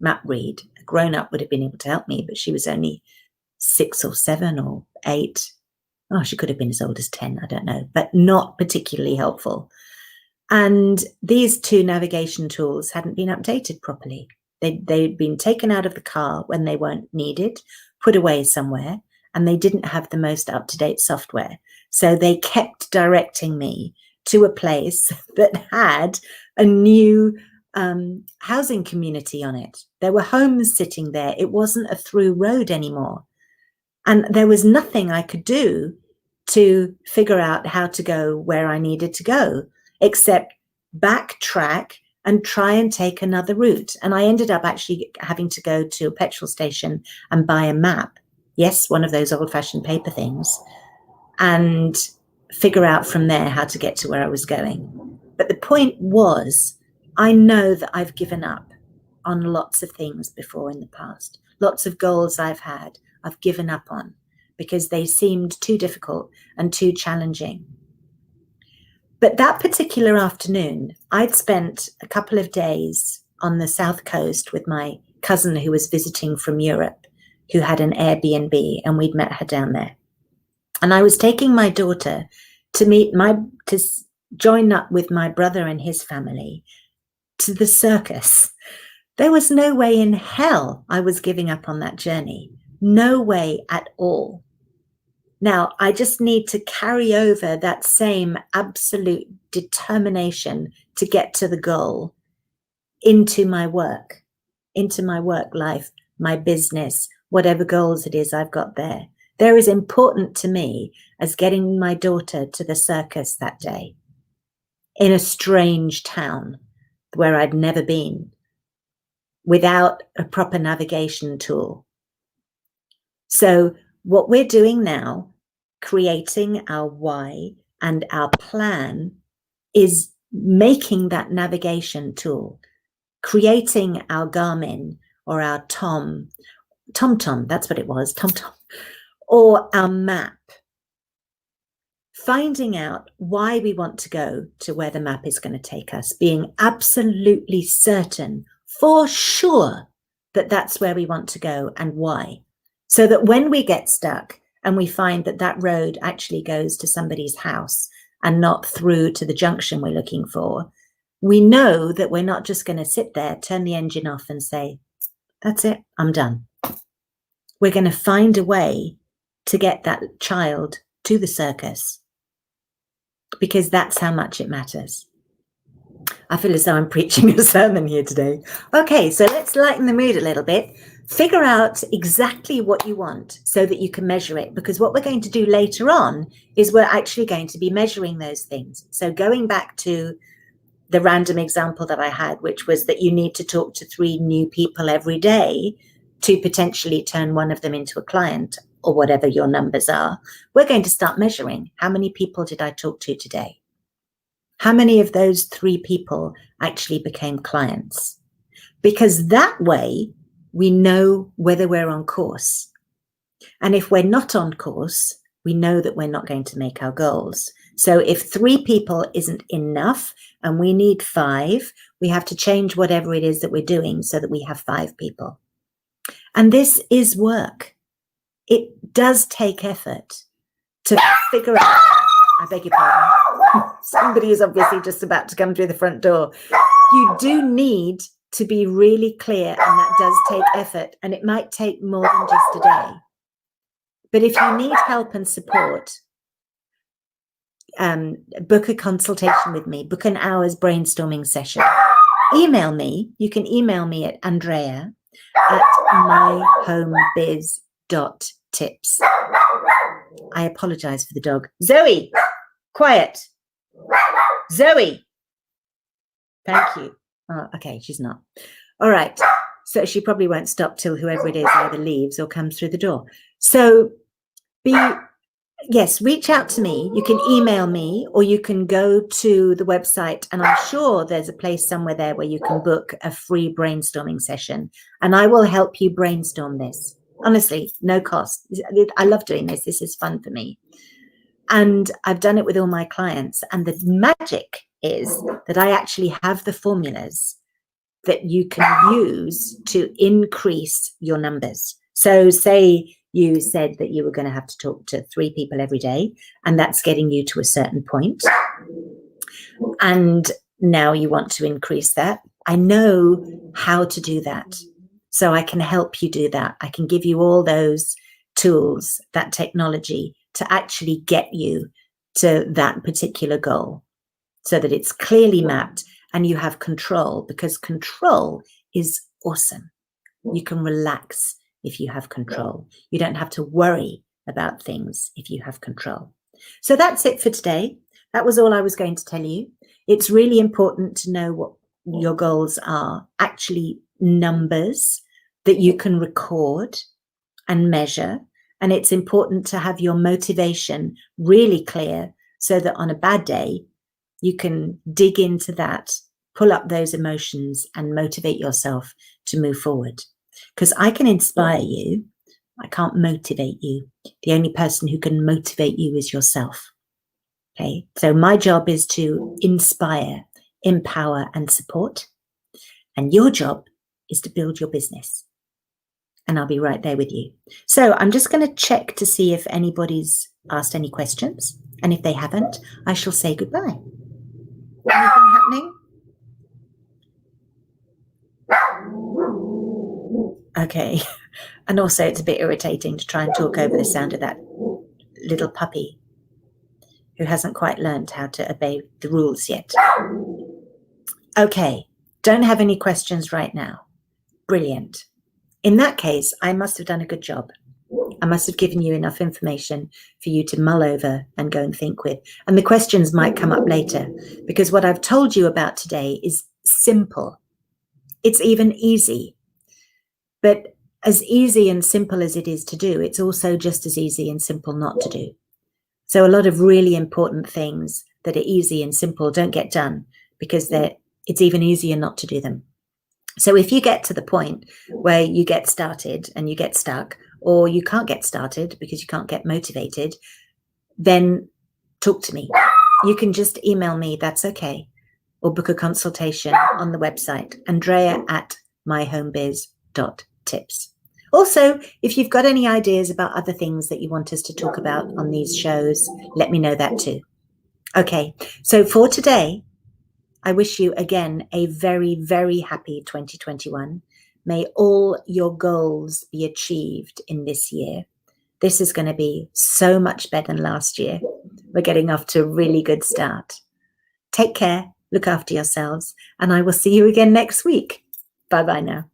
map read. A grown-up would have been able to help me, but she was only 6 or 7 or 8. Oh, she could have been as old as 10, I don't know, but not particularly helpful. And these 2 navigation tools hadn't been updated properly. They'd been taken out of the car when they weren't needed, put away somewhere, and they didn't have the most up-to-date software. So they kept directing me to a place that had a new housing community on it. There were homes sitting there. It wasn't a through road anymore. And there was nothing I could do to figure out how to go where I needed to go, except backtrack and try and take another route. And I ended up actually having to go to a petrol station and buy a map. Yes, one of those old-fashioned paper things, and figure out from there how to get to where I was going. But the point was, I know that I've given up on lots of things before in the past. Lots of goals I've had, I've given up on because they seemed too difficult and too challenging. But that particular afternoon, I'd spent a couple of days on the South Coast with my cousin who was visiting from Europe, who had an Airbnb, and we'd met her down there. And I was taking my daughter to join up with my brother and his family to the circus. There was no way in hell I was giving up on that journey. No way at all. Now, I just need to carry over that same absolute determination to get to the goal into my work life, my business, whatever goals it is I've got there. They're as important to me as getting my daughter to the circus that day in a strange town where I'd never been, without a proper navigation tool. So what we're doing now, creating our why and our plan, is making that navigation tool, creating our Garmin or our TomTom, that's what it was, TomTom, or our map, finding out why we want to go to where the map is going to take us, being absolutely certain for sure that that's where we want to go and why. So that when we get stuck and we find that that road actually goes to somebody's house and not through to the junction we're looking for, we know that we're not just going to sit there, turn the engine off and say, that's it, I'm done. We're going to find a way to get that child to the circus, because that's how much it matters. I feel as though I'm preaching a sermon here today. Okay, so let's lighten the mood a little bit. Figure out exactly what you want so that you can measure it, because what we're going to do later on is we're actually going to be measuring those things. So going back to the random example that I had, which was that you need to talk to 3 new people every day to potentially turn one of them into a client, or whatever your numbers are, we're going to start measuring how many people did I talk to today? How many of those 3 people actually became clients? Because that way we know whether we're on course. And if we're not on course, we know that we're not going to make our goals. So if 3 people isn't enough and we need 5, we have to change whatever it is that we're doing so that we have 5 people. And this is work. It does take effort to figure out, I beg your pardon, somebody is obviously just about to come through the front door. You do need to be really clear, and that does take effort, and it might take more than just a day. But if you need help and support, book a consultation with me, book an hour's brainstorming session. Email me. You can email me at Andrea@MyHomeBiz.TIPS. I apologize for the dog. Zoe, quiet. Zoe. Thank you. Oh, okay, she's not. All right. So she probably won't stop till whoever it is either leaves or comes through the door. So yes, reach out to me. You can email me, or you can go to the website, and I'm sure there's a place somewhere there where you can book a free brainstorming session, and I will help you brainstorm this. Honestly, no cost. I love doing this. This is fun for me. And I've done it with all my clients. And the magic is that I actually have the formulas that you can use to increase your numbers. So say you said that you were going to have to talk to 3 people every day, and that's getting you to a certain point. And now you want to increase that. I know how to do that. So I can help you do that. I can give you all those tools, that technology to actually get you to that particular goal so that it's clearly mapped and you have control, because control is awesome. You can relax if you have control. You don't have to worry about things if you have control. So that's it for today. That was all I was going to tell you. It's really important to know what your goals are, actually numbers that you can record and measure. And it's important to have your motivation really clear so that on a bad day, you can dig into that, pull up those emotions and motivate yourself to move forward. Because I can inspire you. I can't motivate you. The only person who can motivate you is yourself. Okay, so my job is to inspire, empower, and support. And your job is to build your business. And I'll be right there with you. So I'm just going to check to see if anybody's asked any questions. And if they haven't, I shall say goodbye. Anything happening? Okay. And also it's a bit irritating to try and talk over the sound of that little puppy who hasn't quite learned how to obey the rules yet. Okay. Don't have any questions right now. Brilliant. In that case, I must have done a good job. I must have given you enough information for you to mull over and go and think with. And the questions might come up later, because what I've told you about today is simple. It's even easy. But as easy and simple as it is to do, it's also just as easy and simple not to do. So a lot of really important things that are easy and simple don't get done because it's even easier not to do them. So if you get to the point where you get started and you get stuck, or you can't get started because you can't get motivated, then talk to me. You can just email me, that's okay, or book a consultation on the website, Andrea@MyHomeBiz.TIPS. Also, if you've got any ideas about other things that you want us to talk about on these shows, let me know that too. Okay, so for today, I wish you again a very, very happy 2021. May all your goals be achieved in this year. This is going to be so much better than last year. We're getting off to a really good start. Take care, look after yourselves, and I will see you again next week. Bye-bye now.